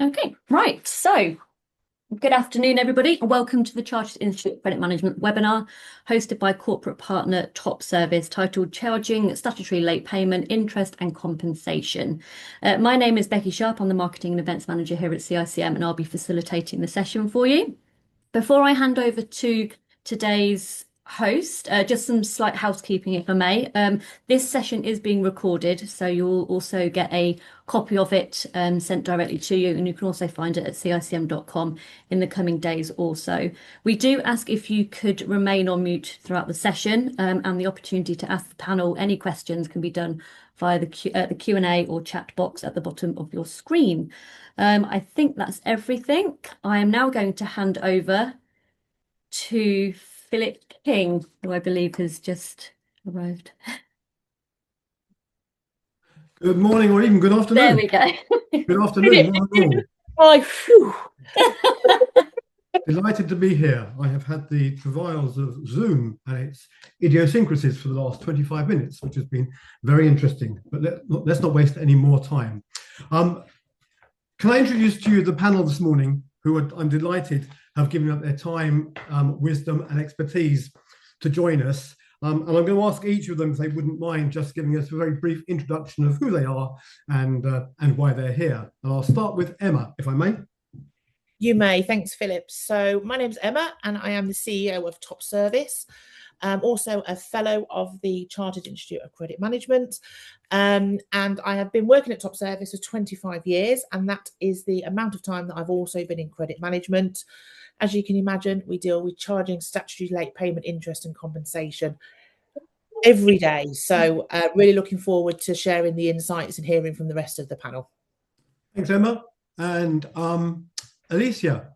Okay, right. So, good afternoon, everybody, and welcome to the Chartered Institute Credit Management webinar hosted by corporate partner Top Service, titled Charging Statutory Late Payment, Interest and Compensation. My name is Becky Sharp. I'm the Marketing and Events Manager here at CICM, and I'll be facilitating the session for you. Before I hand over to today's host, just some slight housekeeping, if I may. This session is being recorded, so you'll also get a copy of it sent directly to you, and you can also find it at cicm.com in the coming days also. We do ask if you could remain on mute throughout the session, and the opportunity to ask the panel any questions can be done via the Q&A or chat box at the bottom of your screen. I think that's everything. I am now going to hand over to Philip King, who I believe has just arrived. Good morning, or even good afternoon. There we go. Good afternoon. Oh, phew. Delighted to be here. I have had the travails of Zoom and its idiosyncrasies for the last 25 minutes, which has been very interesting. But let's not waste any more time. Can I introduce to you the panel this morning, who I'm delighted have given up their time, wisdom and expertise to join us. And I'm going to ask each of them if they wouldn't mind just giving us a very brief introduction of who they are and why they're here. And I'll start with Emma, if I may. You may. Thanks, Philip. So my name's Emma and I am the CEO of Top Service. I'm also a fellow of the Chartered Institute of Credit Management. And I have been working at Top Service for 25 years, and that is the amount of time that I've also been in credit management. As you can imagine, we deal with charging statutory late payment, interest and compensation every day. So really looking forward to sharing the insights and hearing from the rest of the panel. Thanks, Emma. And Alicia.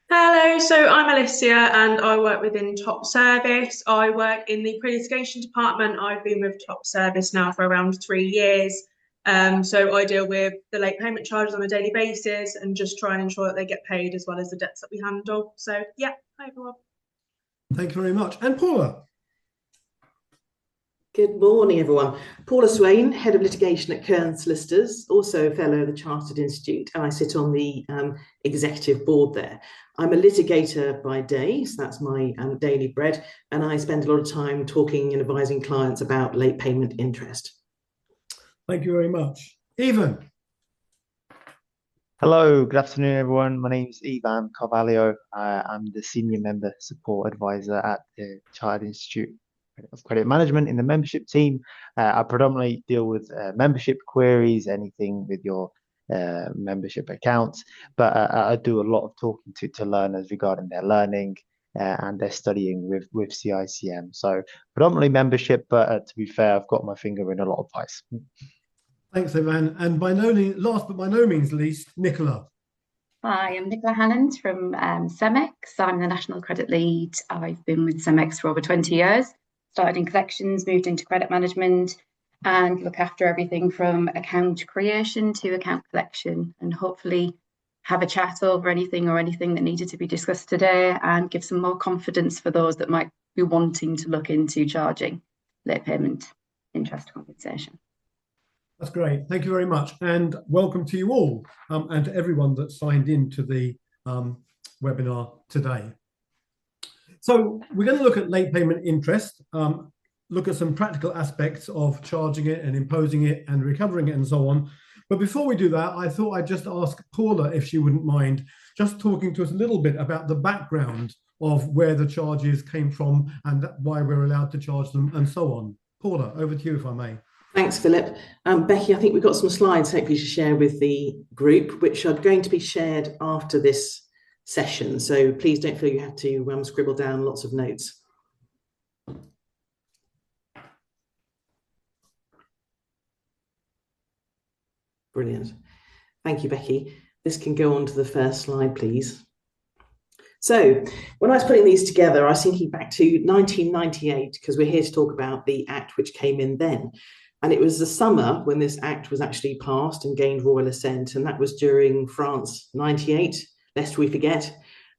Hello, so I'm Alicia and I work within Top Service. I work in the pre-litigation department. I've been with Top Service now for around 3 years. So I deal with the late payment charges on a daily basis and just try and ensure that they get paid, as well as the debts that we handle. So yeah, hi everyone. Thank you very much. And Paula. Good morning, everyone. Paula Swain, Head of Litigation at Kern Solicitors, also a Fellow of the Chartered Institute, and I sit on the executive board there. I'm a litigator by day, so that's my daily bread, and I spend a lot of time talking and advising clients about late payment interest. Thank you very much. Ivan. Hello, good afternoon, everyone. My name is Ivan Carvalho. I'm the Senior Member Support Advisor at the Chartered Institute of Credit Management in the membership team. I predominantly deal with membership queries, anything with your membership accounts, but I do a lot of talking to learners regarding their learning and their studying with CICM. So predominantly membership, but to be fair, I've got my finger in a lot of pies. Thanks, Ivan. And last but by no means least, Nicola. Hi, I'm Nicola Halland from CEMEX. I'm the National Credit Lead. I've been with CEMEX for over 20 years. Started in collections, moved into credit management, and look after everything from account creation to account collection, and hopefully have a chat over anything that needed to be discussed today and give some more confidence for those that might be wanting to look into charging late payment interest compensation. That's great. Thank you very much. And welcome to you all and to everyone that signed into the webinar today. So we're going to look at late payment interest, look at some practical aspects of charging it and imposing it and recovering it and so on. But before we do that, I thought I'd just ask Paula if she wouldn't mind just talking to us a little bit about the background of where the charges came from and why we're allowed to charge them and so on. Paula, over to you if I may. Thanks, Philip. Becky, I think we've got some slides hopefully to share with the group, which are going to be shared after this session. So please don't feel you have to scribble down lots of notes. Brilliant. Thank you, Becky. This can go on to the first slide, please. So when I was putting these together, I was thinking back to 1998, because we're here to talk about the Act which came in then. And it was the summer when this Act was actually passed and gained royal assent, and that was during France 98, lest we forget.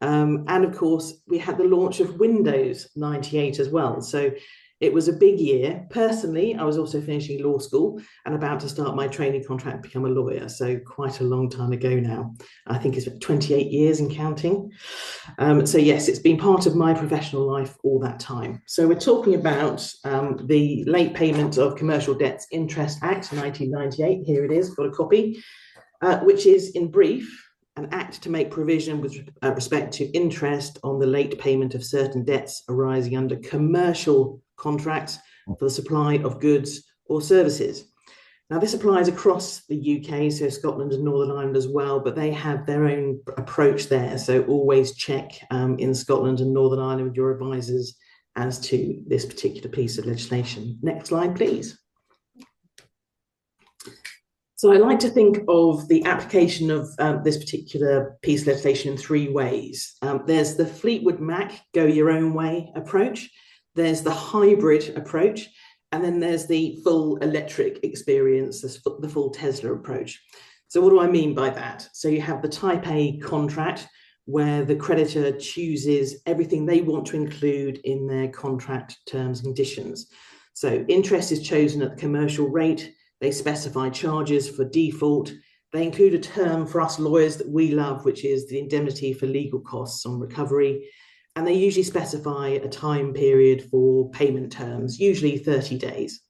And of course, we had the launch of Windows 98 as well. So It was a big year. Personally, I was also finishing law school and about to start my training contract to become a lawyer. So quite a long time ago now. I think it's 28 years and counting. So yes, it's been part of my professional life all that time. So we're talking about the Late Payment of Commercial Debts Interest Act 1998. Here it is, got a copy, which is in brief, an act to make provision with respect to interest on the late payment of certain debts arising under commercial contracts for the supply of goods or services. Now, this applies across the UK, so Scotland and Northern Ireland as well, but they have their own approach there. So always check in Scotland and Northern Ireland with your advisors as to this particular piece of legislation. Next slide, please. So I like to think of the application of this particular piece of legislation in three ways. There's the Fleetwood Mac go your own way approach, there's the hybrid approach, and then there's the full electric experience, the full Tesla approach. So what do I mean by that? So you have the Type A contract where the creditor chooses everything they want to include in their contract terms and conditions. So interest is chosen at the commercial rate. They specify charges for default. They include a term for us lawyers that we love, which is the indemnity for legal costs on recovery. And they usually specify a time period for payment terms, usually 30 days.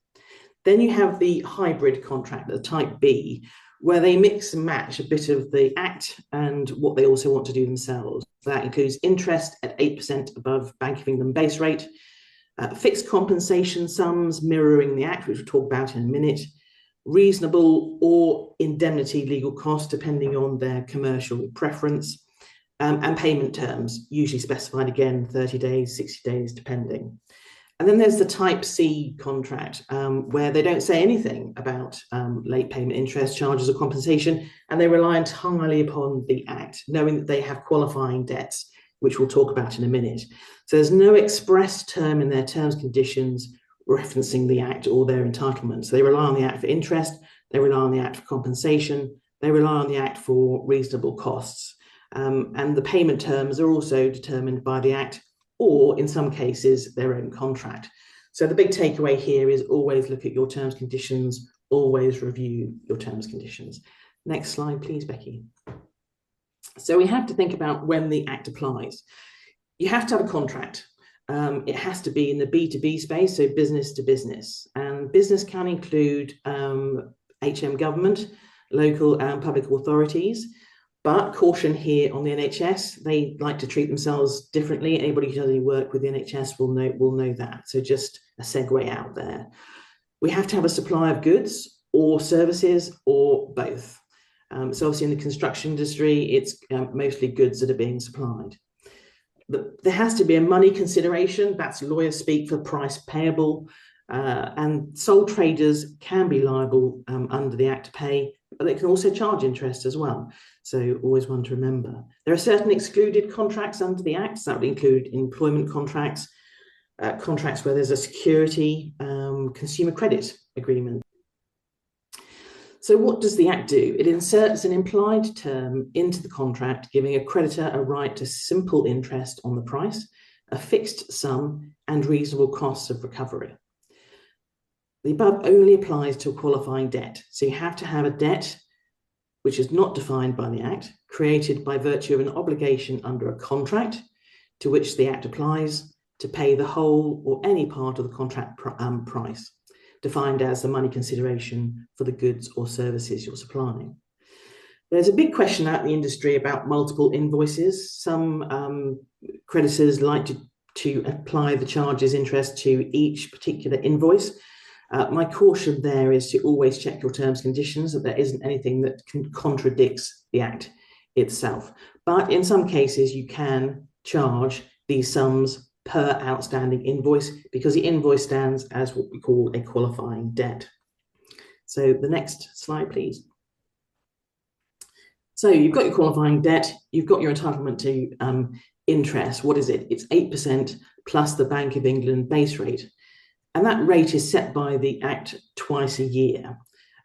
Then you have the hybrid contract, the Type B, where they mix and match a bit of the Act and what they also want to do themselves. That includes interest at 8% above Bank of England base rate, fixed compensation sums mirroring the Act, which we'll talk about in a minute, reasonable or indemnity legal costs, depending on their commercial preference, and payment terms, usually specified again, 30 days, 60 days, depending. And then there's the Type C contract, where they don't say anything about late payment interest, charges or compensation, and they rely entirely upon the Act, knowing that they have qualifying debts, which we'll talk about in a minute. So there's no express term in their terms and conditions referencing the Act or their entitlements. They rely on the Act for interest, they rely on the Act for compensation, they rely on the Act for reasonable costs. And the payment terms are also determined by the Act, or in some cases, their own contract. So the big takeaway here is always look at your terms and conditions, always review your terms and conditions. Next slide, please, Becky. So we have to think about when the Act applies. You have to have a contract. It has to be in the B2B space, so business to business. And business can include HM government, local and public authorities. But caution here on the NHS, they like to treat themselves differently. Anybody who does any work with the NHS will know that. So just a segue out there. We have to have a supply of goods or services or both. So obviously in the construction industry, it's mostly goods that are being supplied. There has to be a money consideration. That's lawyer speak for price payable. And sole traders can be liable under the Act to pay, but they can also charge interest as well. So always one to remember. There are certain excluded contracts under the Act. So that would include employment contracts, contracts where there's a security, consumer credit agreement. So what does the Act do? It inserts an implied term into the contract, giving a creditor a right to simple interest on the price, a fixed sum, and reasonable costs of recovery. The above only applies to a qualifying debt. So you have to have a debt which is not defined by the Act, created by virtue of an obligation under a contract to which the Act applies to pay the whole or any part of the contract price, defined as the money consideration for the goods or services you're supplying. There's a big question out in the industry about multiple invoices. Some creditors like to apply the charges interest to each particular invoice. My caution there is to always check your terms and conditions, that there isn't anything that contradicts the Act itself. But in some cases, you can charge these sums per outstanding invoice because the invoice stands as what we call a qualifying debt. So the next slide, please. So you've got your qualifying debt, you've got your entitlement to interest. What is it? It's 8% plus the Bank of England base rate. And that rate is set by the Act twice a year.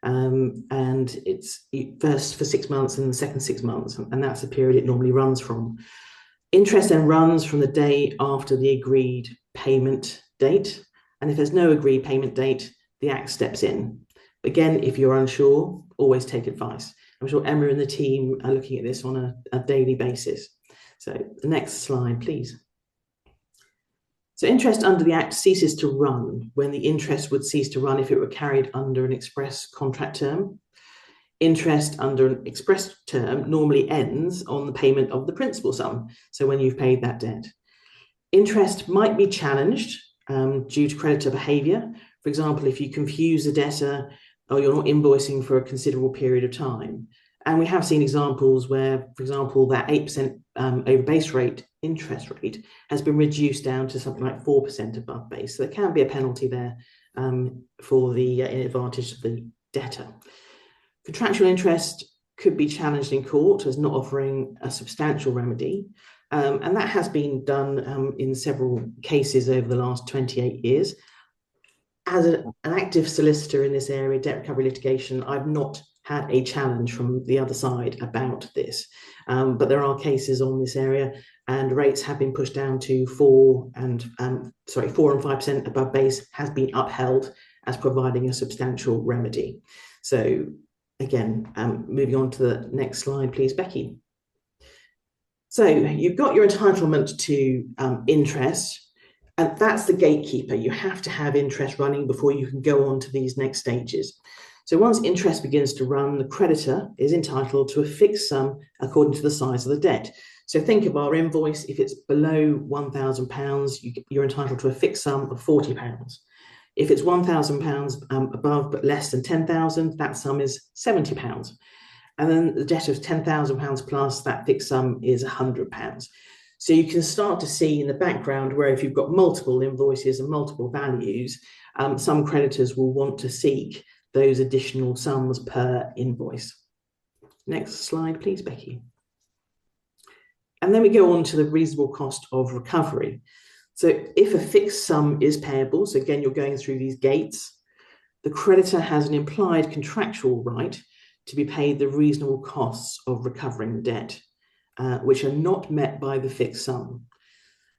And it's first for 6 months and the second 6 months. And that's the period it normally runs from. Interest then runs from the day after the agreed payment date. And if there's no agreed payment date, the Act steps in. Again, if you're unsure, always take advice. I'm sure Emma and the team are looking at this on a daily basis. So the next slide, please. So interest under the Act ceases to run when the interest would cease to run if it were carried under an express contract term. Interest under an express term normally ends on the payment of the principal sum, so when you've paid that debt. Interest might be challenged due to creditor behaviour. For example, if you confuse the debtor or you're not invoicing for a considerable period of time. And we have seen examples where, for example, that 8% over base rate interest rate has been reduced down to something like 4% above base. So there can be a penalty there for the advantage of the debtor. Contractual interest could be challenged in court as not offering a substantial remedy. And that has been done in several cases over the last 28 years. As an active solicitor in this area, debt recovery litigation, I've not had a challenge from the other side about this. But there are cases on this area, and rates have been pushed down to 4 and 5% above base has been upheld as providing a substantial remedy. So again, moving on to the next slide, please, Becky. So you've got your entitlement to interest, and that's the gatekeeper. You have to have interest running before you can go on to these next stages. So once interest begins to run, the creditor is entitled to a fixed sum according to the size of the debt. So think of our invoice. If it's below £1,000, you're entitled to a fixed sum of £40. If it's £1,000 above but less than £10,000, that sum is £70. And then the debt of £10,000 plus, that fixed sum is £100. So you can start to see in the background where if you've got multiple invoices and multiple values, some creditors will want to seek those additional sums per invoice. Next slide, please, Becky. And then we go on to the reasonable cost of recovery. So if a fixed sum is payable, so again, you're going through these gates, the creditor has an implied contractual right to be paid the reasonable costs of recovering the debt, which are not met by the fixed sum.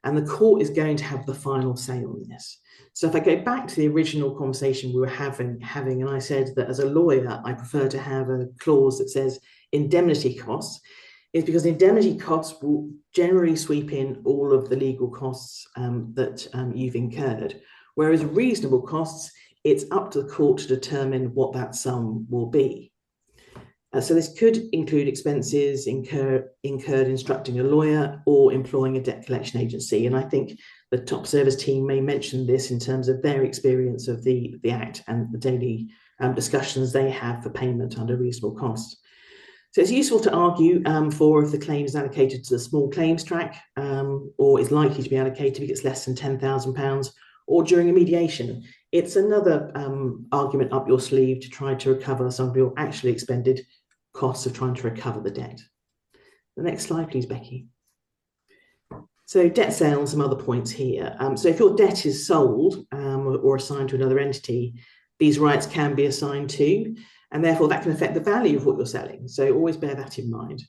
And the court is going to have the final say on this. So if I go back to the original conversation we were having, and I said that as a lawyer, I prefer to have a clause that says indemnity costs, is because indemnity costs will generally sweep in all of the legal costs that you've incurred. Whereas reasonable costs, it's up to the court to determine what that sum will be. So this could include expenses incurred instructing a lawyer or employing a debt collection agency. And I think the top service team may mention this in terms of their experience of the Act and the daily discussions they have for payment under reasonable costs. So it's useful to argue for if the claim is allocated to the small claims track or is likely to be allocated if it's less than £10,000 or during a mediation. It's another argument up your sleeve to try to recover some of your actually expended costs of trying to recover the debt. The next slide, please, Becky. So debt sale and some other points here. So if your debt is sold or assigned to another entity, these rights can be assigned to, and therefore that can affect the value of what you're selling. So always bear that in mind.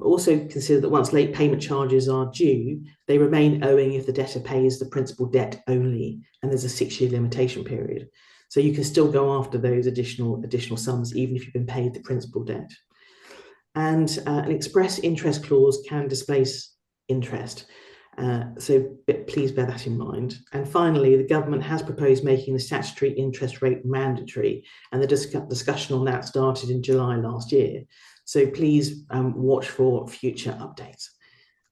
Also consider that once late payment charges are due, they remain owing if the debtor pays the principal debt only, and there's a 6-year limitation period. So you can still go after those additional sums, even if you've been paid the principal debt. And an express interest clause can displace interest. So please bear that in mind. And finally, the government has proposed making the statutory interest rate mandatory, and the discussion on that started in July last year. So please watch for future updates.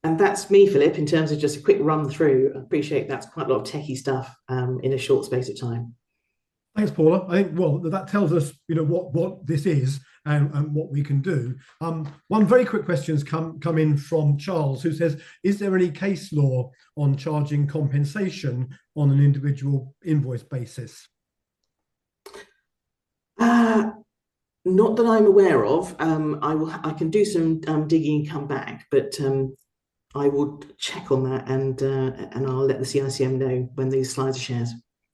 And that's me, Philip, in terms of just a quick run through. I appreciate that's quite a lot of techie stuff in a short space of time. Thanks, Paula. I think, well, that tells us, what this is and what we can do. One very quick question has come in from Charles, who says, is there any case law on charging compensation on an individual invoice basis? Not that I'm aware of. I can do some digging and come back, but I will check on that and I'll let the CICM know when these slides are shared.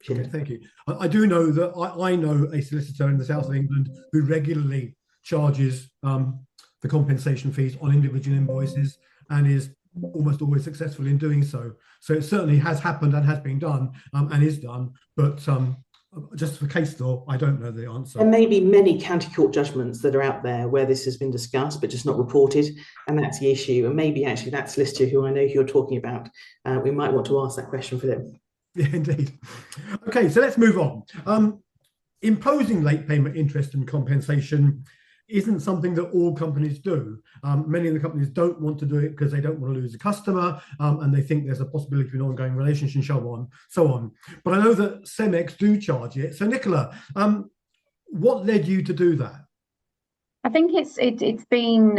Okay, thank you. I do know that I know a solicitor in the south of England who regularly charges the compensation fees on individual invoices and is almost always successful in doing so. So it certainly has happened and has been done and is done. But just for case law, I don't know the answer. There may be many county court judgments that are out there where this has been discussed, but just not reported, and that's the issue. And maybe actually that solicitor who I know who you're talking about, we might want to ask that question for them. Yeah, indeed. Okay, so let's move on. Imposing late payment interest and compensation isn't something that all companies do. Many of the companies don't want to do it because they don't want to lose a customer, and they think there's a possibility of an ongoing relationship and so on. But I know that CEMEX do charge it. So Nicola, what led you to do that? I think it's been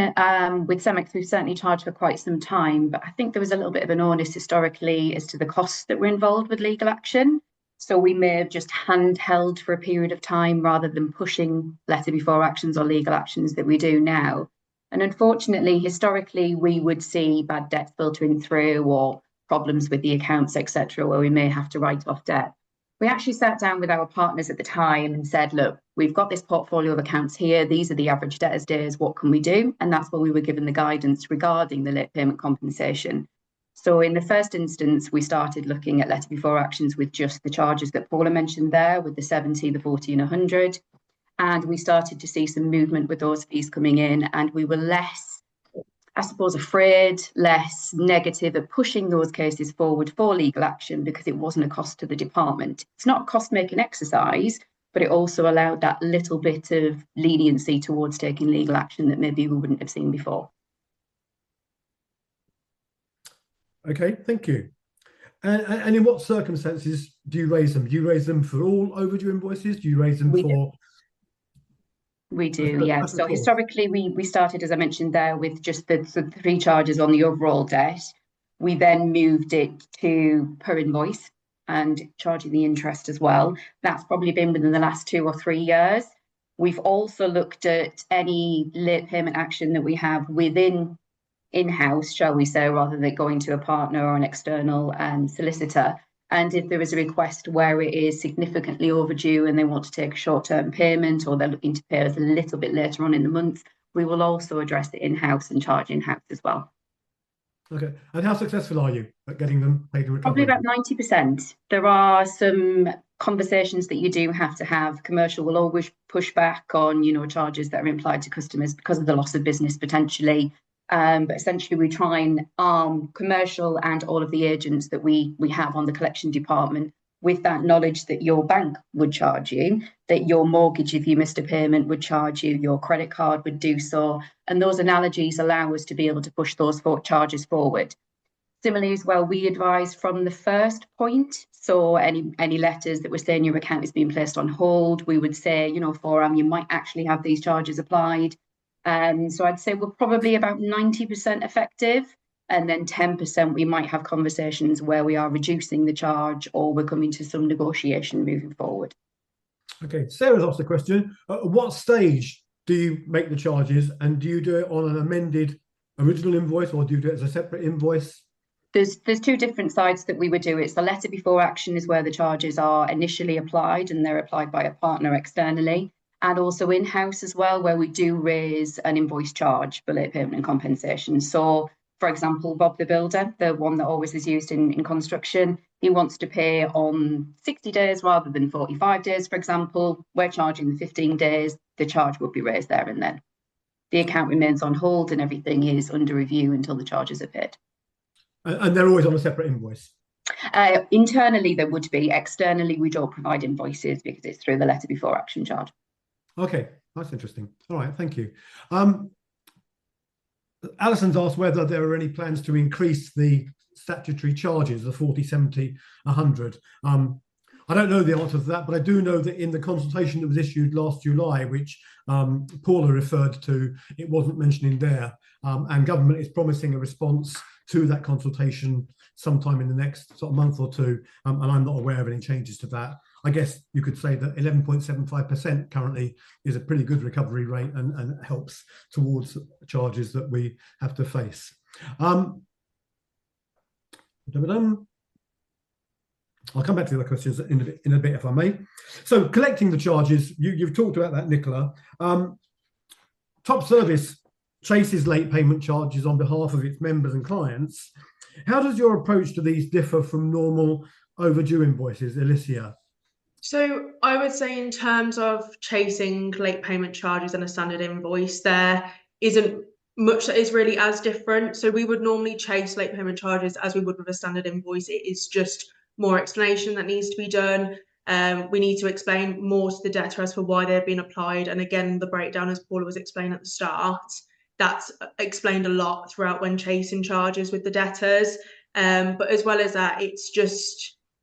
with CEMEX, we've certainly charged for quite some time, but I think there was a little bit of an onus historically as to the costs that were involved with legal action. So we may have just handheld for a period of time rather than pushing letter before actions or legal actions that we do now. And unfortunately, historically, we would see bad debts filtering through or problems with the accounts, etc., where we may have to write off debt. We actually sat down with our partners at the time and said, look, we've got this portfolio of accounts here. These are the average debtors days. What can we do? And that's when we were given the guidance regarding the late payment compensation. So in the first instance, we started looking at letter before actions with just the charges that Paula mentioned there, with the 70, the 40 and 100. And we started to see some movement with those fees coming in, and we were less, I suppose, afraid, less negative at pushing those cases forward for legal action because it wasn't a cost to the department. It's not a cost-making exercise, but it also allowed that little bit of leniency towards taking legal action that maybe we wouldn't have seen before. Okay, thank you. And in what circumstances do you raise them? Do you raise them for all overdue invoices? Do you raise them for... We do, yeah. So historically, we started, as I mentioned there, with just the 3 charges on the overall debt. We then moved it to per invoice and charging the interest as well. That's probably been within the last 2 or 3 years. We've also looked at any late payment action that we have within in-house, shall we say, rather than going to a partner or an external solicitor. And if there is a request where it is significantly overdue and they want to take a short-term payment, or they're looking to pay us a little bit later on in the month, we will also address it in-house and charge in-house as well. Okay. And how successful are you at getting them paid and recovered? Probably about 90%. There are some conversations that you do have to have. Commercial will always push back on, charges that are implied to customers because of the loss of business potentially. But essentially, we try and arm commercial and all of the agents that we have on the collection department with that knowledge that your bank would charge you, that your mortgage, if you missed a payment, would charge you, your credit card would do so. And those analogies allow us to be able to push those charges forward. Similarly as well, we advise from the first point. So any letters that were saying your account is being placed on hold, we would say, you might actually have these charges applied. So I'd say we're probably about 90% effective, and then 10% we might have conversations where we are reducing the charge or we're coming to some negotiation moving forward. Okay, Sarah's asked the question, at what stage do you make the charges, and do you do it on an amended original invoice or do you do it as a separate invoice? There's 2 different sides that we would do it. So letter before action is where the charges are initially applied and they're applied by a partner externally. And also in-house as well, where we do raise an invoice charge for late payment and compensation. So, for example, Bob the Builder, the one that always is used in construction, he wants to pay on 60 days rather than 45 days, for example. We're charging the 15 days. The charge would be raised there and then. The account remains on hold and everything is under review until the charges are paid. And they're always on a separate invoice? Internally, there would be. Externally, we don't provide invoices because it's through the letter before action charge. Okay, that's interesting. All right, thank you. Alison's asked whether there are any plans to increase the statutory charges, the 40, 70, 100. I don't know the answer to that, but I do know that in the consultation that was issued last July, which Paula referred to, it wasn't mentioned in there. And government is promising a response to that consultation sometime in the next sort of month or two. And I'm not aware of any changes to that. I guess you could say that 11.75% currently is a pretty good recovery rate and helps towards charges that we have to face. I'll come back to the other questions in a bit, if I may. So collecting the charges, you've talked about that, Nicola. Top Service chases late payment charges on behalf of its members and clients. How does your approach to these differ from normal overdue invoices, Alicia? So I would say in terms of chasing late payment charges and a standard invoice, there isn't much that is really as different. So we would normally chase late payment charges as we would with a standard invoice. It is just more explanation that needs to be done. We need to explain more to the debtor as for why they've been applied. And again, the breakdown, as Paula was explaining at the start, that's explained a lot throughout when chasing charges with the debtors. But as well as that, it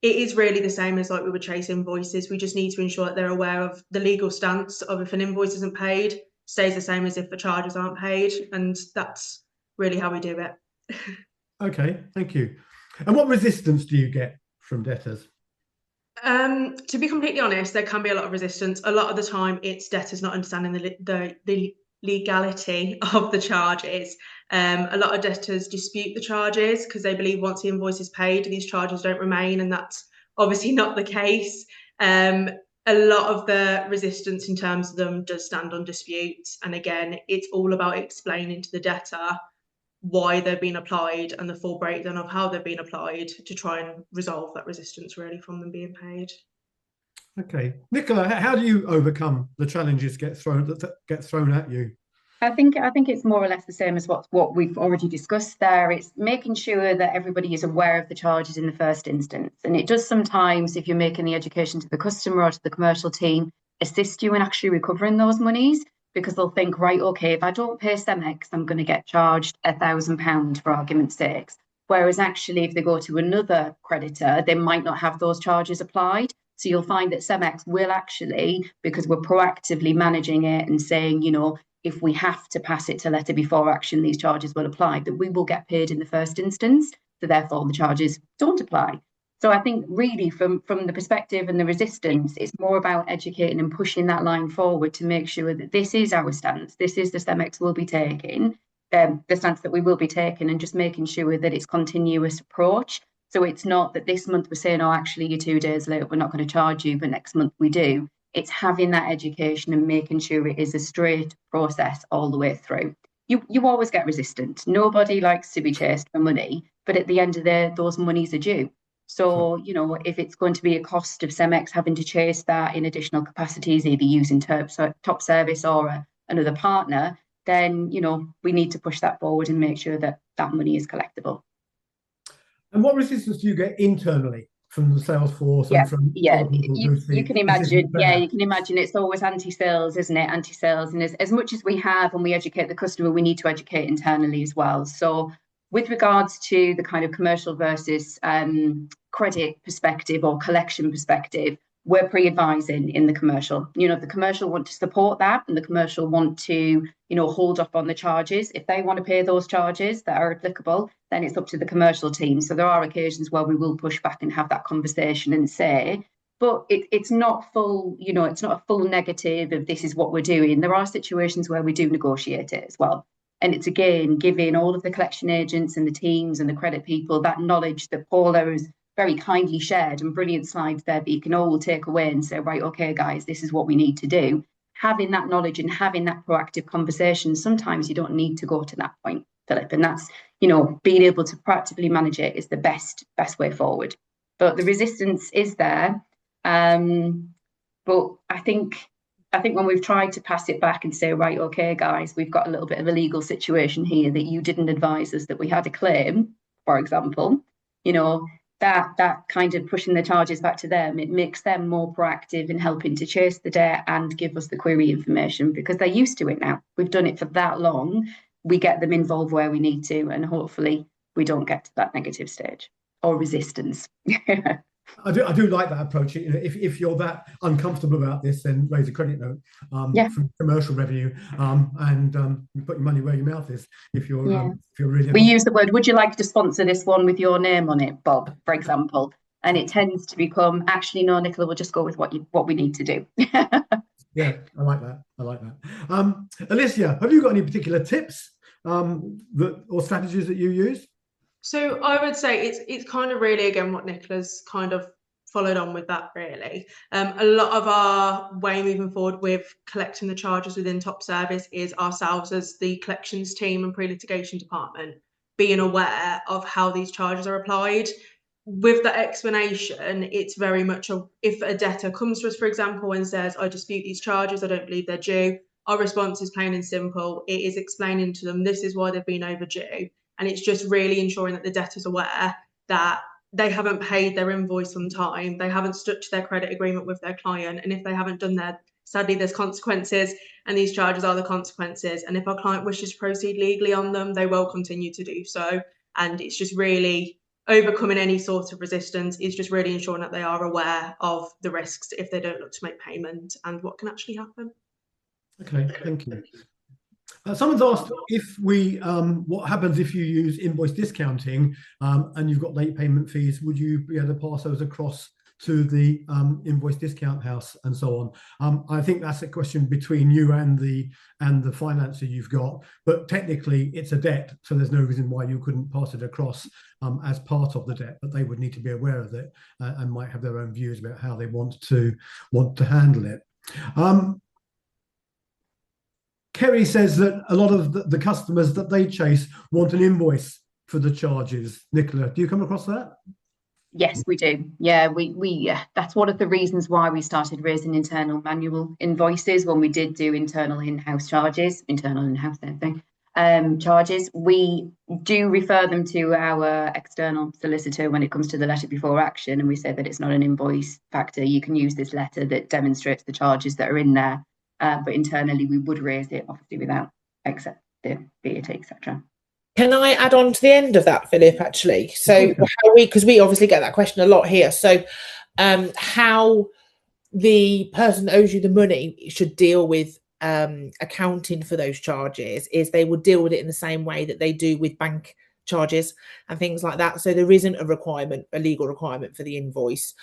is really the same as like we would chase invoices. We just need to ensure that they're aware of the legal stance of if an invoice isn't paid, stays the same as if the charges aren't paid. And that's really how we do it. Okay, thank you. And what resistance do you get from debtors? To be completely honest, there can be a lot of resistance. A lot of the time, it's debtors not understanding the legality of the charges. A lot of debtors dispute the charges because they believe once the invoice is paid, these charges don't remain, and that's obviously not the case. A lot of the resistance in terms of them does stand on dispute, and again, it's all about explaining to the debtor why they've been applied and the full breakdown of how they've been applied to try and resolve that resistance really from them being paid. Okay, Nicola, how do you overcome the challenges that get thrown at you? I think it's more or less the same as what we've already discussed there. It's making sure that everybody is aware of the charges in the first instance. And it does sometimes, if you're making the education to the customer or to the commercial team, assist you in actually recovering those monies, because they'll think, right, okay, if I don't pay Cemex, I'm going to get charged £1,000 for argument's sake. Whereas actually, if they go to another creditor, they might not have those charges applied. So you'll find that Cemex will actually, because we're proactively managing it and saying, if we have to pass it to letter before action, these charges will apply, that we will get paid in the first instance. So therefore, the charges don't apply. So I think really from the perspective and the resistance, it's more about educating and pushing that line forward to make sure that this is our stance. This is the Cemex will be taking, the stance that we will be taking, and just making sure that it's continuous approach. So it's not that this month we're saying, oh, actually, you're 2 days late, we're not going to charge you, but next month we do. It's having that education and making sure it is a straight process all the way through. You always get resistant. Nobody likes to be chased for money, but at the end of the day, those monies are due. So, if it's going to be a cost of Cemex having to chase that in additional capacities, either using top service or another partner, then, we need to push that forward and make sure that that money is collectible. And what resistance do you get internally from the sales force and from other people who see you can imagine, you can imagine it's always anti-sales, isn't it? Anti-sales. And as much as we have and we educate the customer, we need to educate internally as well. So with regards to the kind of commercial versus credit perspective or collection perspective, we're pre-advising in the commercial. The commercial want to support that, and the commercial want to, hold up on the charges. If they want to pay those charges that are applicable, then it's up to the commercial team. So there are occasions where we will push back and have that conversation and say, but it's not full, it's not a full negative of this is what we're doing. There are situations where we do negotiate it as well. And it's again, giving all of the collection agents and the teams and the credit people that knowledge that Paula has very kindly shared, and brilliant slides there that you can all take away and say, right, okay, guys, this is what we need to do. Having that knowledge and having that proactive conversation, sometimes you don't need to go to that point, Philip. And that's, being able to proactively manage it is the best way forward. But the resistance is there. But I think when we've tried to pass it back and say, right, okay, guys, we've got a little bit of a legal situation here that you didn't advise us that we had a claim, for example, that kind of pushing the charges back to them, it makes them more proactive in helping to chase the debt and give us the query information, because they're used to it now. We've done it for that long. We get them involved where we need to, and hopefully we don't get to that negative stage or resistance. I do like that approach. If you're that uncomfortable about this, then raise a credit note from commercial revenue, and you put your money where your mouth is. If you're really, we use the word, would you like to sponsor this one with your name on it, Bob, for example? And it tends to become, actually, no, Nicola, we'll just go with what we need to do. Yeah, I like that. Alicia, have you got any particular tips or strategies that you use? So I would say it's kind of really, again, what Nicola's kind of followed on with that, really. A lot of our way moving forward with collecting the charges within Top Service is ourselves as the collections team and pre-litigation department being aware of how these charges are applied. With that explanation, it's very much if a debtor comes to us, for example, and says, I dispute these charges, I don't believe they're due, our response is plain and simple. It is explaining to them this is why they've been overdue. And it's just really ensuring that the debtor's aware that they haven't paid their invoice on time, they haven't stuck to their credit agreement with their client. And if they haven't done that, sadly, there's consequences, and these charges are the consequences. And if our client wishes to proceed legally on them, they will continue to do so. And it's just really overcoming any sort of resistance, is just really ensuring that they are aware of the risks if they don't look to make payment and what can actually happen. Okay, thank you. Someone's asked if what happens if you use invoice discounting and you've got late payment fees, would you be able to pass those across to the invoice discount house and so on? I think that's a question between you and the financer you've got, but technically it's a debt, so there's no reason why you couldn't pass it across as part of the debt, but they would need to be aware of it and might have their own views about how they want to handle it. Kerry says that a lot of the customers that they chase want an invoice for the charges. Nicola, do you come across that? Yes, we do. Yeah, we that's one of the reasons why we started raising internal manual invoices when we did do internal in-house charges, charges. We do refer them to our external solicitor when it comes to the letter before action, and we say that it's not an invoice factor. You can use this letter that demonstrates the charges that are in there, but internally we would raise it, obviously, without accept the VAT, etc. Can I add on to the end of that, Philip, actually? So because we obviously get that question a lot here. So how the person that owes you the money should deal with accounting for those charges is they would deal with it in the same way that they do with bank charges and things like that. So there isn't a legal requirement for the invoice.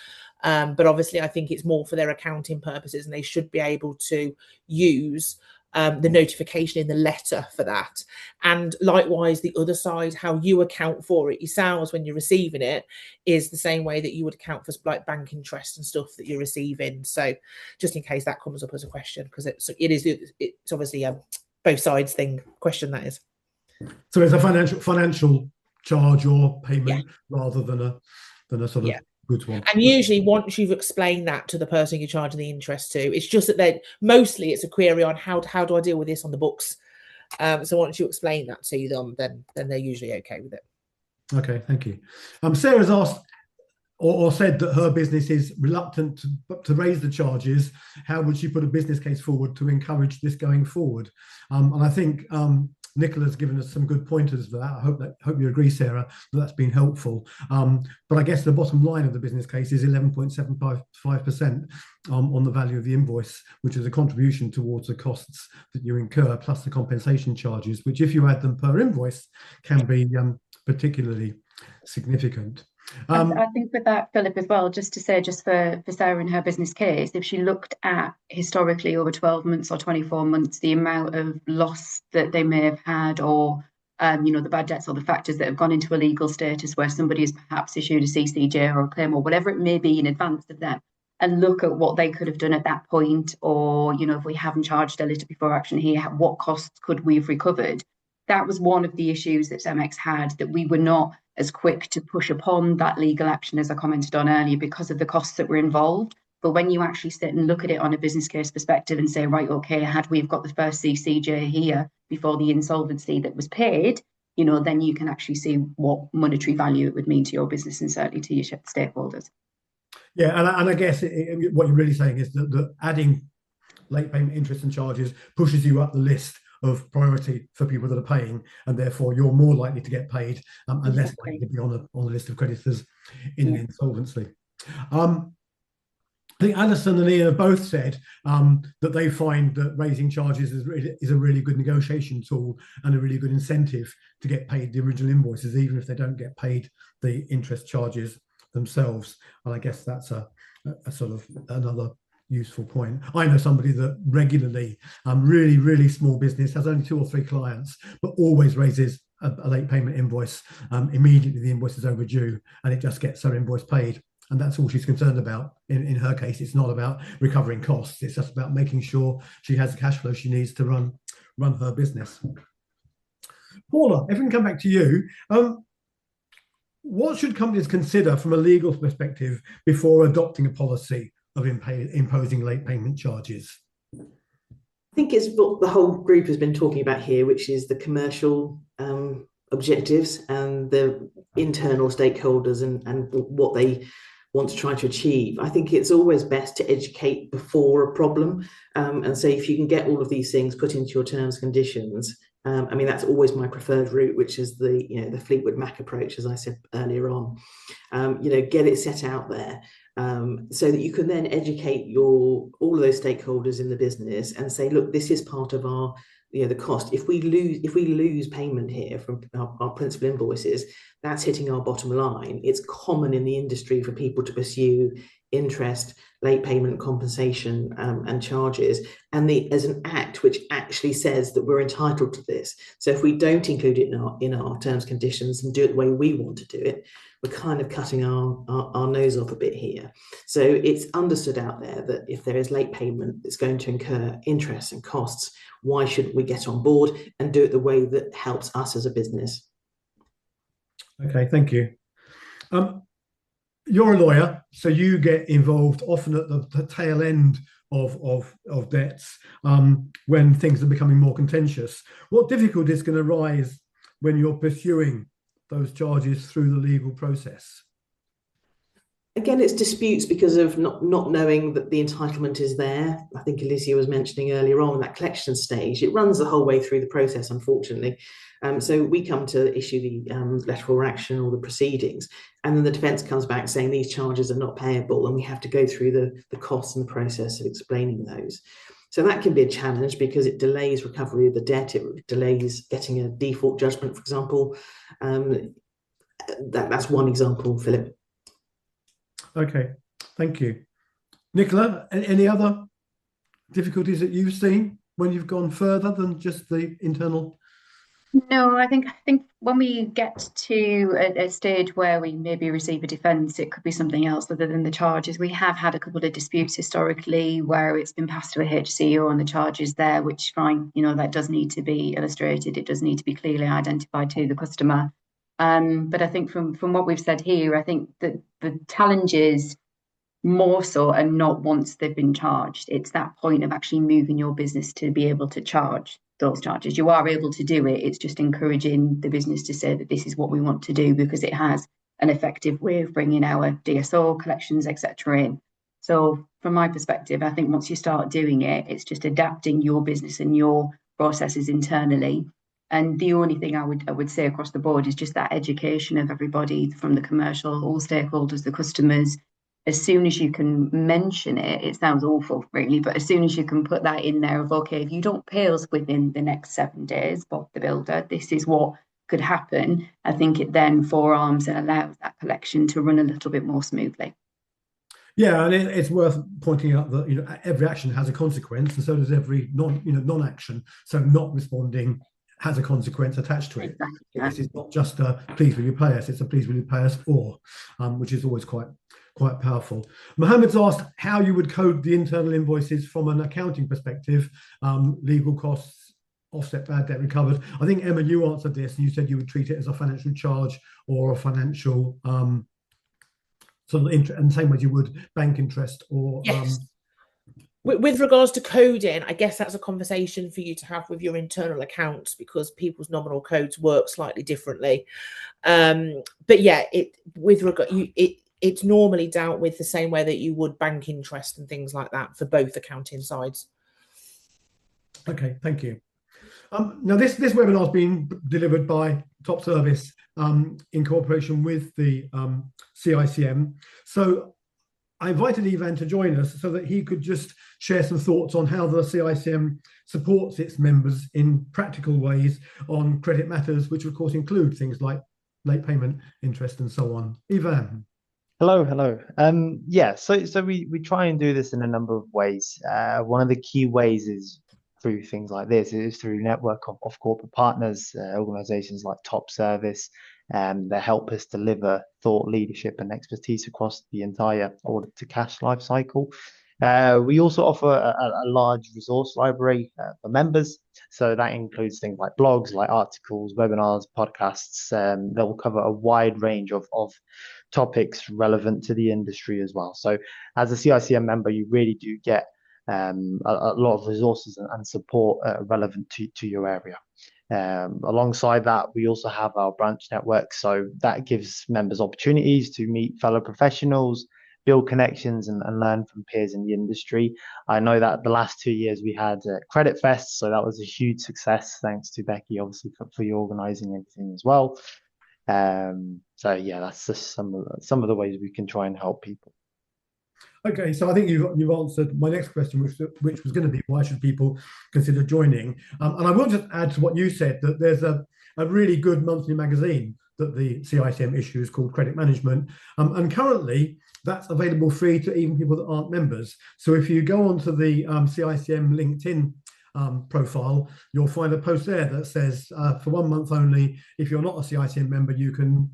But obviously, I think it's more for their accounting purposes, and they should be able to use the notification in the letter for that. And likewise, the other side, how you account for it yourselves when you're receiving it, is the same way that you would account for like bank interest and stuff that you're receiving. So just in case that comes up as a question, because it's obviously a both sides thing question, that is. So it's a financial charge or payment rather than a sort of goods one. And usually once you've explained that to the person you're charging the interest to, it's just that mostly it's a query on how do I deal with this on the books. So once you explain that to them, then they're usually okay with it. Okay, thank you. Sarah's asked or said that her business is reluctant to raise the charges. How would she put a business case forward to encourage this going forward? And I think Nicola's given us some good pointers for that. I hope you agree, Sarah, that's been helpful. But I guess the bottom line of the business case is 11.75% on the value of the invoice, which is a contribution towards the costs that you incur, plus the compensation charges, which, if you add them per invoice, can be particularly significant. I think with that, Philip, as well, just to say, just for Sarah in her business case, if she looked at historically over 12 months or 24 months, the amount of loss that they may have had, or the bad debts or the factors that have gone into a legal status where somebody has perhaps issued a CCJ or a claim or whatever it may be in advance of them, and look at what they could have done at that point, or, if we haven't charged a letter before action here, what costs could we have recovered? That was one of the issues that CEMEX had, that we were not as quick to push upon that legal action, as I commented on earlier, because of the costs that were involved. But when you actually sit and look at it on a business case perspective and say, right, okay, had we got the first CCJ here before the insolvency that was paid, then you can actually see what monetary value it would mean to your business and certainly to your stakeholders. Yeah, and I guess what you're really saying is that adding late payment interest and charges pushes you up the list of priority for people that are paying, and therefore you're more likely to get paid and less likely to be on the list of creditors in an insolvency. I think Alison and Ian have both said that they find that raising charges is a really good negotiation tool and a really good incentive to get paid the original invoices, even if they don't get paid the interest charges themselves. And I guess that's a sort of another useful point. I know somebody that regularly, really, really small business, has only 2 or 3 clients, but always raises a late payment invoice immediately the invoice is overdue, and it just gets their invoice paid and that's all she's concerned about. In her case, it's not about recovering costs. It's just about making sure she has the cash flow she needs to run her business. Paula, if we can come back to you, what should companies consider from a legal perspective before adopting a policy of imposing late payment charges? I think it's what the whole group has been talking about here, which is the commercial objectives and the internal stakeholders and what they want to try to achieve. I think it's always best to educate before a problem, and so if you can get all of these things put into your terms and conditions, I mean, that's always my preferred route, which is the Fleetwood Mac approach, as I said earlier on. Get it set out there, so that you can then educate all of those stakeholders in the business and say, look, this is part of our the cost. If we lose payment here from our principal invoices, that's hitting our bottom line. It's common in the industry for people to pursue interest, late payment compensation, and charges, and as an act which actually says that we're entitled to this. So if we don't include it in our terms and conditions and do it the way we want to do it, we're kind of cutting our nose off a bit here. So it's understood out there that if there is late payment that's going to incur interest and costs, why shouldn't we get on board and do it the way that helps us as a business? Okay, thank you. You're a lawyer, so you get involved often at the tail end of debts when things are becoming more contentious. What difficulties can arise when you're pursuing those charges through the legal process? Again, it's disputes because of not knowing that the entitlement is there. I think Alicia was mentioning earlier on that collection stage. It runs the whole way through the process, unfortunately. So we come to issue the letter for action or the proceedings, and then the defence comes back saying these charges are not payable, and we have to go through the costs and the process of explaining those. So that can be a challenge because it delays recovery of the debt. It delays getting a default judgment, for example. That's one example, Philip. Okay, thank you. Nicola, any other difficulties that you've seen when you've gone further than just the internal? No, I think when we get to a stage where we maybe receive a defence, it could be something else other than the charges. We have had a couple of disputes historically where it's been passed to a HCO and the charges there, which fine, that does need to be illustrated. It does need to be clearly identified to the customer. But I think from what we've said here, I think that the challenge is more so and not once they've been charged. It's that point of actually moving your business to be able to charge those charges. You are able to do it. It's just encouraging the business to say that this is what we want to do because it has an effective way of bringing our DSO collections, etc. in. So from my perspective, I think once you start doing it, it's just adapting your business and your processes internally. And the only thing I would say across the board is just that education of everybody from the commercial, all stakeholders, the customers. As soon as you can mention it, it sounds awful, really, but as soon as you can put that in there of, okay, if you don't pay us within the next 7 days, Bob the Builder, this is what could happen. I think it then forearms and allows that collection to run a little bit more smoothly. Yeah, and it's worth pointing out that every action has a consequence, and so does every non-action. So not responding has a consequence attached to it. Exactly, yeah. This is not just a please will you pay us, it's a please will you pay us for, which is always quite powerful. Mohammed's asked how you would code the internal invoices from an accounting perspective, legal costs, offset bad debt recovered. I think, Emma, you answered this and you said you would treat it as a financial charge or a financial sort of interest, and same way you would bank interest or yes. With regards to coding, I guess that's a conversation for you to have with your internal accounts because people's nominal codes work slightly differently. But yeah, it's normally dealt with the same way that you would bank interest and things like that for both accounting sides. Okay, thank you. Now this webinar has been delivered by Top Service in cooperation with the CICM. So I invited Ivan to join us so that he could just share some thoughts on how the CICM supports its members in practical ways on credit matters, which of course include things like late payment, interest, and so on. Ivan. Hello. Yeah, so we try and do this in a number of ways. One of the key ways is through things like this. It is through a network of corporate partners, organizations like Top Service, that help us deliver thought leadership and expertise across the entire order to cash life cycle. We also offer a large resource library for members. So that includes things like blogs, like articles, webinars, podcasts that will cover a wide range of topics relevant to the industry as well. So as a CICM member, you really do get a lot of resources and support relevant to your area. Alongside that, we also have our branch network. So that gives members opportunities to meet fellow professionals, build connections and learn from peers in the industry. I know that the last 2 years we had Credit Fest, so that was a huge success. Thanks to Becky, obviously, for you organising everything as well. So yeah, that's just some of the ways we can try and help people. Okay, so I think you've answered my next question, which was going to be why should people consider joining? And I will just add to what you said that there's a really good monthly magazine that the CICM issues called Credit Management, and currently that's available free to even people that aren't members. So if you go onto the CICM LinkedIn profile, you'll find a post there that says for 1 month only, if you're not a CICM member, you can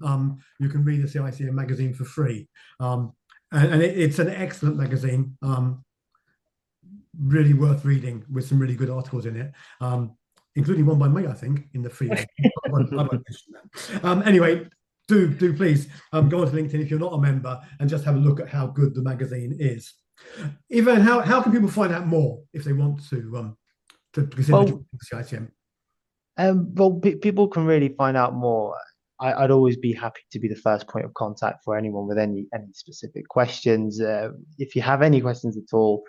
read the CICM magazine for free. And it's an excellent magazine, really worth reading, with some really good articles in it, including one by me, I think, in the free one. I won't mention that. Anyway, do please go onto LinkedIn if you're not a member and just have a look at how good the magazine is. Ivan, how can people find out more if they want to consider CICM? People can really find out more. I'd always be happy to be the first point of contact for anyone with any specific questions. If you have any questions at all,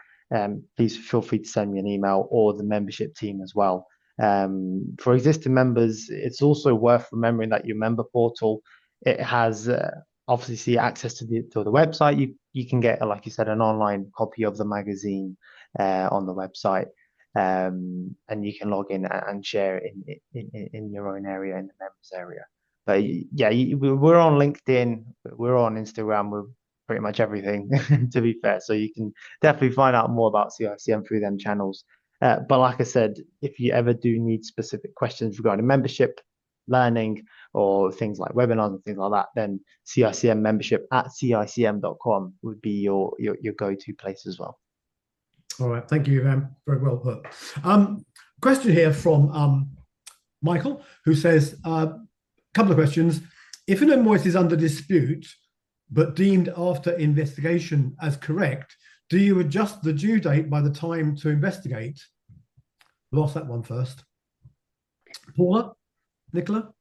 please feel free to send me an email, or the membership team as well. For existing members, it's also worth remembering that your member portal, it has obviously access to the website. You can get, like you said, an online copy of the magazine on the website. And you can log in and share in your own area, in the members area. But yeah, we're on LinkedIn, we're on Instagram, we're pretty much everything, to be fair. So you can definitely find out more about CICM through them channels. But like I said, if you ever do need specific questions regarding membership, learning, or things like webinars and things like that, then CICM membership at cicm.com would be your go-to place as well. All right, thank you, Ivan. Very well put. Question here from Michael, who says, couple of questions. If an invoice is under dispute but deemed after investigation as correct, do you adjust the due date by the time to investigate? We'll ask that one first. Paula, Nicola?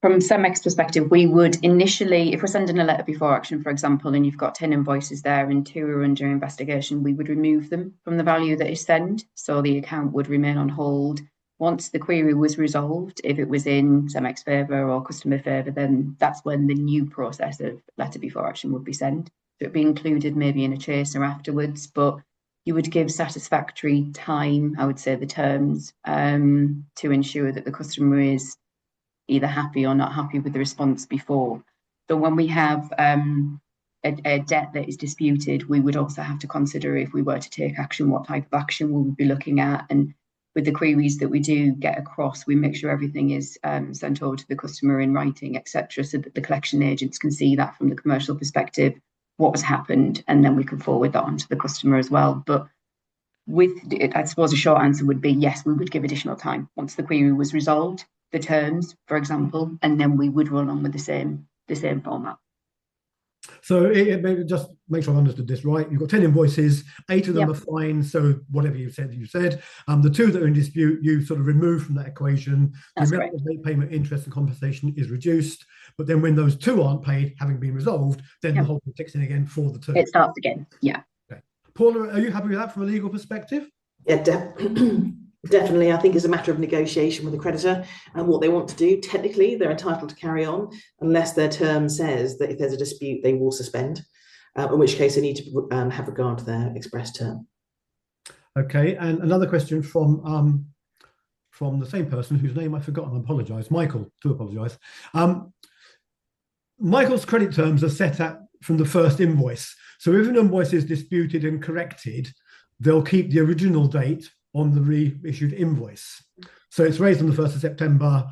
From CEMEX perspective, we would initially, if we're sending a letter before action, for example, and you've got 10 invoices there and 2 are under investigation, we would remove them from the value that is sent. So the account would remain on hold. Once the query was resolved, if it was in CEMEX favour or customer favour, then that's when the new process of letter before action would be sent. So it'd be included maybe in a chaser afterwards, but you would give satisfactory time, I would say the terms, to ensure that the customer is either happy or not happy with the response before. So when we have a debt that is disputed, we would also have to consider, if we were to take action, what type of action we would be looking at. And with the queries that we do get across, we make sure everything is sent over to the customer in writing, etc., so that the collection agents can see that from the commercial perspective, what has happened, and then we can forward that on to the customer as well. But I suppose a short answer would be yes, we would give additional time once the query was resolved, the terms, for example, and then we would run on with the same format. So just make sure I understood this right. You've got 10 invoices, 8 of them are fine. So whatever you said. The 2 that are in dispute, you sort of remove from that equation. That's the amount of late payment, interest and compensation is reduced. But then when those 2 aren't paid, having been resolved, then the whole thing kicks in again for the 2. It starts again, yeah. Okay. Paula, are you happy with that from a legal perspective? Yeah, definitely. I think it's a matter of negotiation with the creditor and what they want to do. Technically, they're entitled to carry on unless their term says that if there's a dispute, they will suspend, in which case they need to have regard to their express term. Okay, and another question from the same person whose name I've forgotten. I apologise. Michael, do apologise. Michael's credit terms are set at from the first invoice. So if an invoice is disputed and corrected, they'll keep the original date on the reissued invoice. So it's raised on the 1st of September.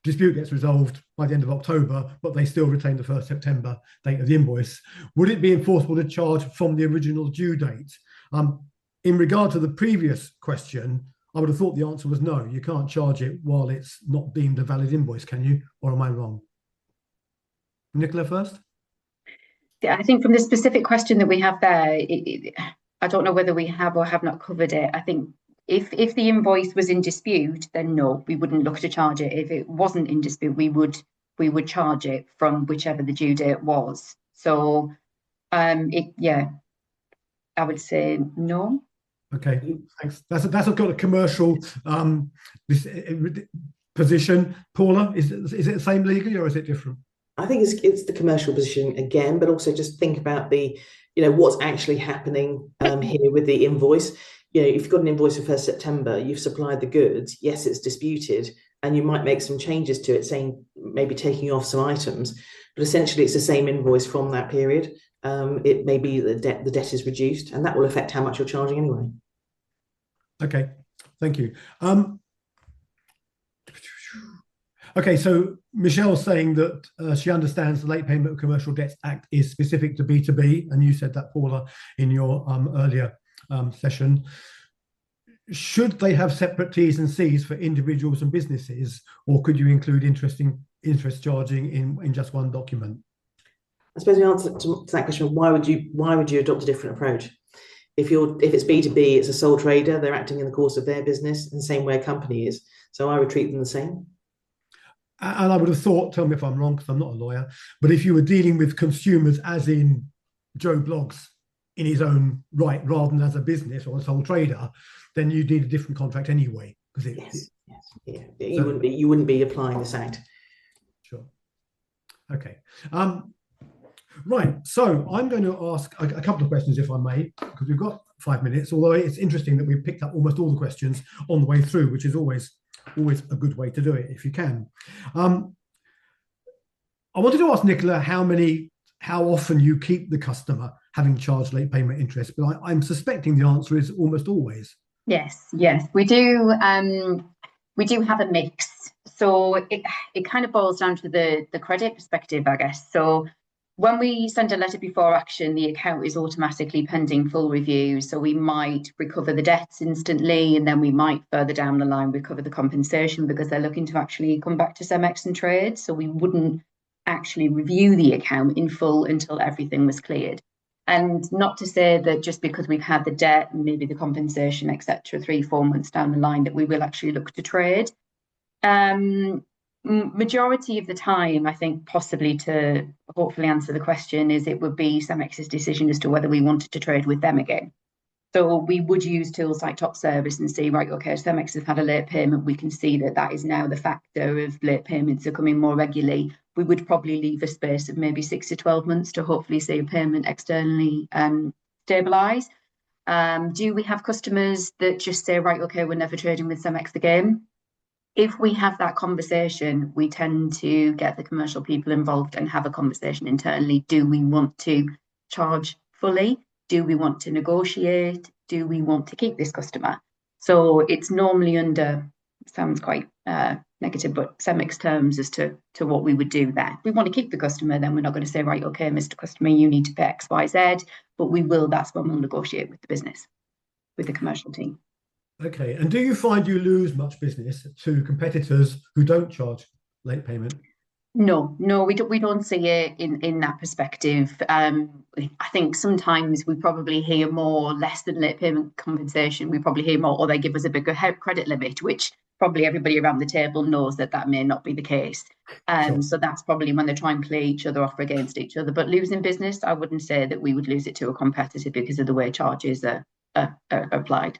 dispute gets resolved by the end of October, but they still retain the 1st September date of the invoice. Would it be enforceable to charge from the original due date? In regard to the previous question, I would have thought the answer was no. You can't charge it while it's not deemed a valid invoice, can you? Or am I wrong? Nicola first. Yeah, I think from the specific question that we have there, I don't know whether we have or have not covered it. I think if the invoice was in dispute, then no, we wouldn't look to charge it. If it wasn't in dispute, we would charge it from whichever the due date was. So, yeah, I would say no. Okay, thanks. That's got a commercial position. Paula, is it the same legally or is it different? I think it's the commercial position again, but also just think about the, what's actually happening here with the invoice. If you've got an invoice for 1st September, you've supplied the goods. Yes, it's disputed, and you might make some changes to it, saying maybe taking off some items, but essentially it's the same invoice from that period. It may be the debt is reduced, and that will affect how much you're charging anyway. Okay, thank you. Okay, so Michelle's saying that she understands the Late Payment of Commercial Debts Act is specific to B2B, and you said that, Paula, in your earlier session. Should they have separate T's and C's for individuals and businesses, or could you include interest charging in just one document? I suppose the answer to that question: why would you adopt a different approach? If it's B2B, it's a sole trader. They're acting in the course of their business, in the same way a company is. So I would treat them the same. And I would have thought, tell me if I'm wrong, because I'm not a lawyer, but if you were dealing with consumers as in Joe Bloggs in his own right, rather than as a business or a sole trader, then you'd need a different contract anyway. Yes. You wouldn't be applying this act. Sure. Okay. Right. So I'm going to ask a couple of questions, if I may, because we've got 5 minutes. Although it's interesting that we've picked up almost all the questions on the way through, which is always a good way to do it if you can. I wanted to ask Nicola how often you keep the customer having charged late payment interest, but I'm suspecting the answer is almost always. Yes, we do. We do have a mix. So it kind of boils down to the credit perspective, I guess. So when we send a letter before action, the account is automatically pending full review. So we might recover the debts instantly, and then we might further down the line recover the compensation because they're looking to actually come back to Cemex and trade. So we wouldn't actually review the account in full until everything was cleared. And not to say that just because we've had the debt and maybe the compensation, etc., 3-4 months down the line, that we will actually look to trade. Majority of the time, I think, possibly to hopefully answer the question, is it would be Cemex's decision as to whether we wanted to trade with them again. So we would use tools like Top Service and see, right, okay, Cemex has had a late payment. We can see that is now the factor of late payments are coming more regularly. We would probably leave a space of maybe 6 to 12 months to hopefully see a payment externally stabilise. Do we have customers that just say, right, okay, we're never trading with Cemex again? If we have that conversation, we tend to get the commercial people involved and have a conversation internally. Do we want to charge fully? Do we want to negotiate? Do we want to keep this customer? So it's normally under, sounds quite negative, but Cemex terms as to what we would do there. If we want to keep the customer, then we're not going to say, right, okay, Mr. Customer, you need to pay X, Y, Z, but that's when we'll negotiate with the business, with the commercial team. Okay, and do you find you lose much business to competitors who don't charge late payment? No, we don't see it in that perspective. I think sometimes we probably hear more less than late payment compensation. We probably hear more, or they give us a bigger credit limit, which probably everybody around the table knows that may not be the case. Sure. So that's probably when they try and play each other off against each other. But losing business, I wouldn't say that we would lose it to a competitor because of the way charges are applied.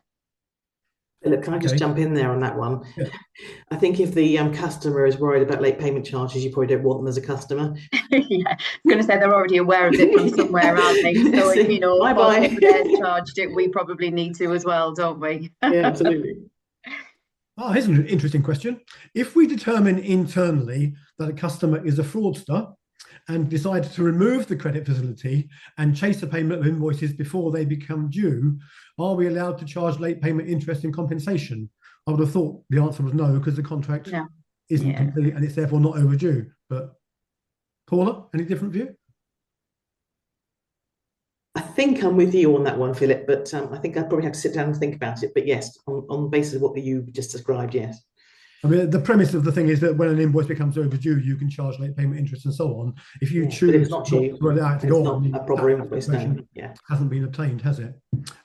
Look, can I just jump in there on that one? Yeah. I think if the customer is worried about late payment charges, you probably don't want them as a customer. Yeah, I'm going to say they're already aware of it from somewhere, aren't they? So if they've charged it, we probably need to as well, don't we? Yeah, absolutely. Here's an interesting question. If we determine internally that a customer is a fraudster and decide to remove the credit facility and chase the payment of invoices before they become due, are we allowed to charge late payment interest and compensation? I would have thought the answer was no, because the contract isn't complete and it's therefore not overdue. But Paula, any different view? I think I'm with you on that one, Philip, but I think I probably have to sit down and think about it. But yes, on the basis of what you just described, yes. I mean, the premise of the thing is that when an invoice becomes overdue, you can charge late payment interest and so on. If you choose but if it's not due, to allow it to it's go not on, a proper invoice, no. hasn't been obtained, has it?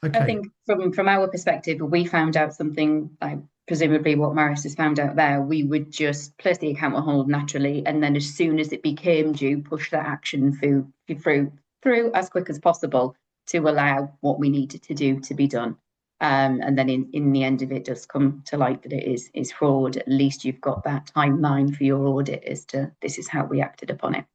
Okay. I think from our perspective, we found out something like presumably what Maris has found out there. We would just place the account on hold naturally, and then as soon as it became due, push that action through as quick as possible to allow what we needed to do to be done. And then in the end, if it does come to light that it is fraud, at least you've got that timeline for your audit as to this is how we acted upon it.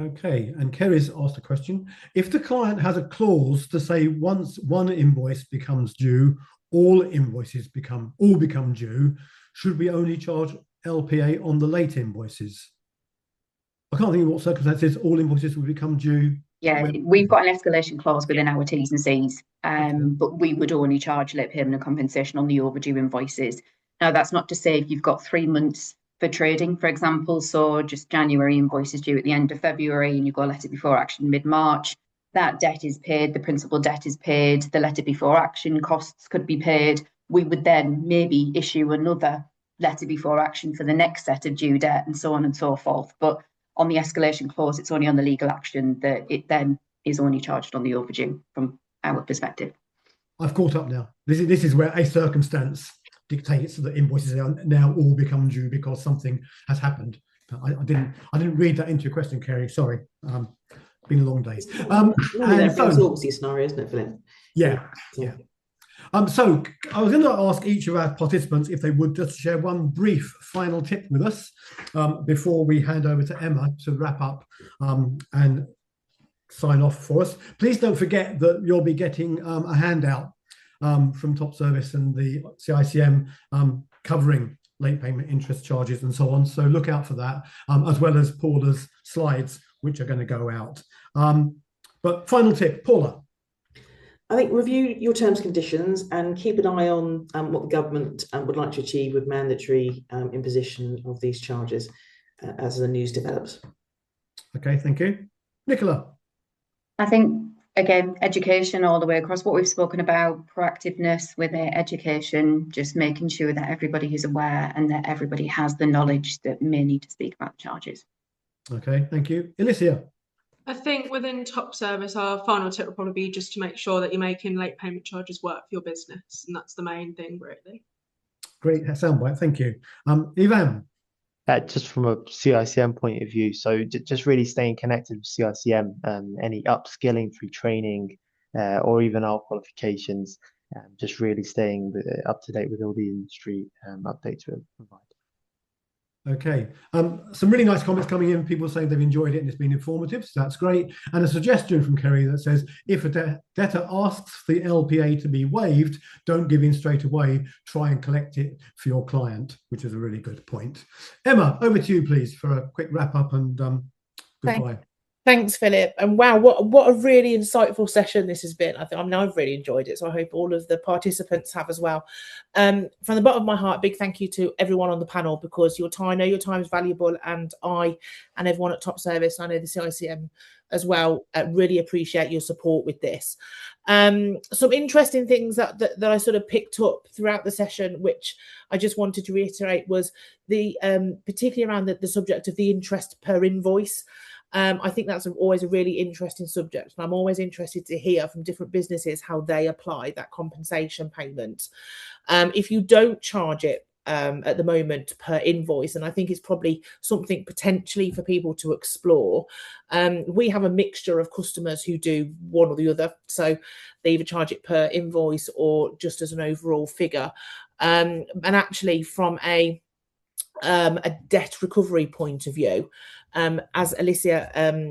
Okay, and Kerry's asked a question. If the client has a clause to say once one invoice becomes due, all invoices become due, should we only charge LPA on the late invoices? I can't think of what circumstances all invoices will become due. Yeah, we've got an escalation clause within our T's and C's, but we would only charge late payment and compensation on the overdue invoices. Now, that's not to say if you've got 3 months for trading, for example, so just January invoices due at the end of February and you've got a letter before action mid-March, that debt is paid, the principal debt is paid, the letter before action costs could be paid. We would then maybe issue another letter before action for the next set of due debt and so on and so forth. But on the escalation clause, it's only on the legal action that it then is only charged on the overdue from our perspective. I've caught up now. This is where a circumstance dictates that invoices are now all become due because something has happened. I didn't read that into your question, Kerry. Sorry. Been a long day. Insolvency scenario, isn't it, Philip? Yeah. So I was going to ask each of our participants if they would just share one brief final tip with us before we hand over to Emma to wrap up and sign off for us. Please don't forget that you'll be getting a handout from Top Service and the CICM covering late payment interest charges and so on. So look out for that, as well as Paula's slides, which are going to go out. But final tip, Paula. I think review your terms and conditions and keep an eye on what the government would like to achieve with mandatory imposition of these charges as the news develops. Okay, thank you. Nicola. I think, again, education all the way across what we've spoken about, proactiveness with education, just making sure that everybody is aware and that everybody has the knowledge that may need to speak about the charges. Okay, thank you. Alicia. I think within Top Service, our final tip would probably be just to make sure that you're making late payment charges work for your business. And that's the main thing, really. Great soundbite. Thank you. Ivan. Just from a CICM point of view, so just really staying connected with CICM, any upskilling through training or even our qualifications, just really staying up to date with all the industry updates we provide. Okay, some really nice comments coming in. People saying they've enjoyed it and it's been informative, so that's great. And a suggestion from Kerry that says, if a debtor asks the LPA to be waived, don't give in straight away, try and collect it for your client, which is a really good point. Emma, over to you, please, for a quick wrap up and goodbye. Thanks, Philip. And wow, what a really insightful session this has been. I've really enjoyed it, so I hope all of the participants have as well. From the bottom of my heart, big thank you to everyone on the panel, because I know your time is valuable, and I and everyone at Top Service, I know the CICM as well, really appreciate your support with this. Some interesting things that I sort of picked up throughout the session, which I just wanted to reiterate, was the particularly around the subject of the interest per invoice. I think that's always a really interesting subject, and I'm always interested to hear from different businesses how they apply that compensation payment. If you don't charge it at the moment per invoice, and I think it's probably something potentially for people to explore. We have a mixture of customers who do one or the other, so they either charge it per invoice or just as an overall figure. And actually, from a debt recovery point of view, as Alicia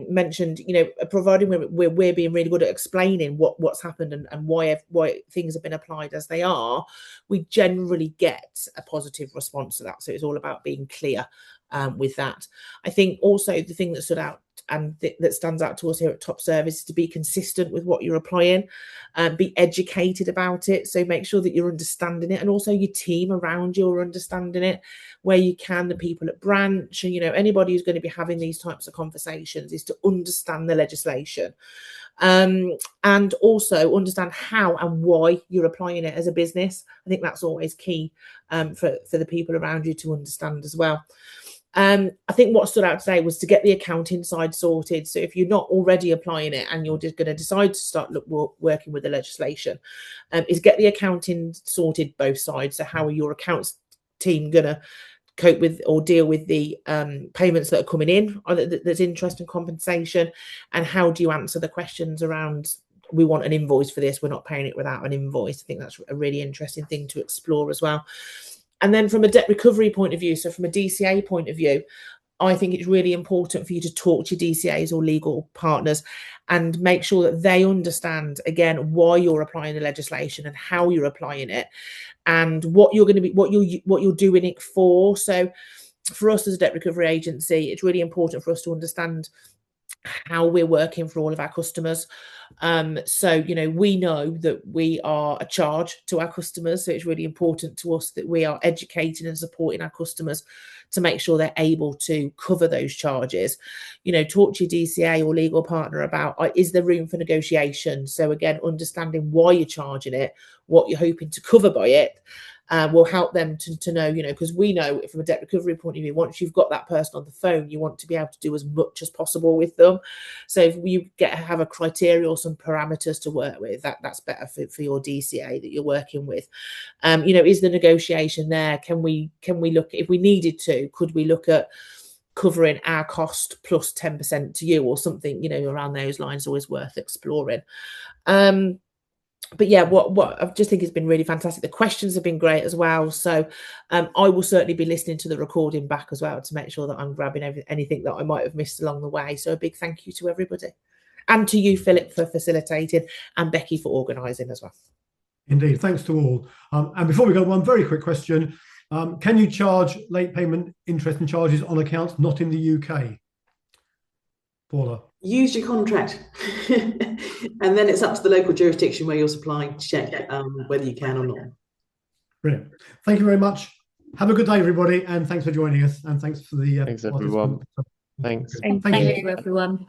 mentioned, providing we're being really good at explaining what's happened and why things have been applied as they are, we generally get a positive response to that. So it's all about being clear with that. I think also the thing that stood out and that stands out to us here at Top Service is to be consistent with what you're applying, be educated about it. So make sure that you're understanding it, and also your team around you are understanding it where you can, the people at branch, and, you know, anybody who's going to be having these types of conversations is to understand the legislation. And also understand how and why you're applying it as a business. I think that's always key for the people around you to understand as well. I think what stood out today was to get the accounting side sorted. So if you're not already applying it and you're just going to decide to start working with the legislation, is get the accounting sorted both sides. So how are your accounts team going to cope with or deal with the payments that are coming in, there's interest and compensation, and how do you answer the questions around, we want an invoice for this, we're not paying it without an invoice. I think that's a really interesting thing to explore as well. And then from a debt recovery point of view, so from a DCA point of view, I think it's really important for you to talk to your DCAs or legal partners and make sure that they understand, again, why you're applying the legislation and how you're applying it, and what you're going to be, what you're doing it for. So for us as a debt recovery agency, it's really important for us to understand how we're working for all of our customers. So, you know, we know that we are a charge to our customers. So it's really important to us that we are educating and supporting our customers to make sure they're able to cover those charges. You know, talk to your DCA or legal partner about, is there room for negotiation? So again, understanding why you're charging it, what you're hoping to cover by it, will help them to know, you know, because we know from a debt recovery point of view, once you've got that person on the phone, you want to be able to do as much as possible with them. So if you have a criteria or some parameters to work with, that's better for your DCA that you're working with. You know, is the negotiation there? Can we look, if we needed to, could we look at covering our cost plus 10% to you or something, you know, around those lines, always worth exploring. But yeah, what I just think has been really fantastic. The questions have been great as well. So I will certainly be listening to the recording back as well to make sure that I'm grabbing anything that I might have missed along the way. So a big thank you to everybody, and to you, Philip, for facilitating, and Becky for organising as well. Indeed, thanks to all. And before we go, one very quick question. Can you charge late payment interest and charges on accounts not in the UK? Paula? Use your contract. And then it's up to the local jurisdiction where you're supplying to check whether you can or not. Brilliant. Thank you very much. Have a good day, everybody, and thanks for joining us. And thanks for the Thanks, everyone. Thanks. Thank you, everyone.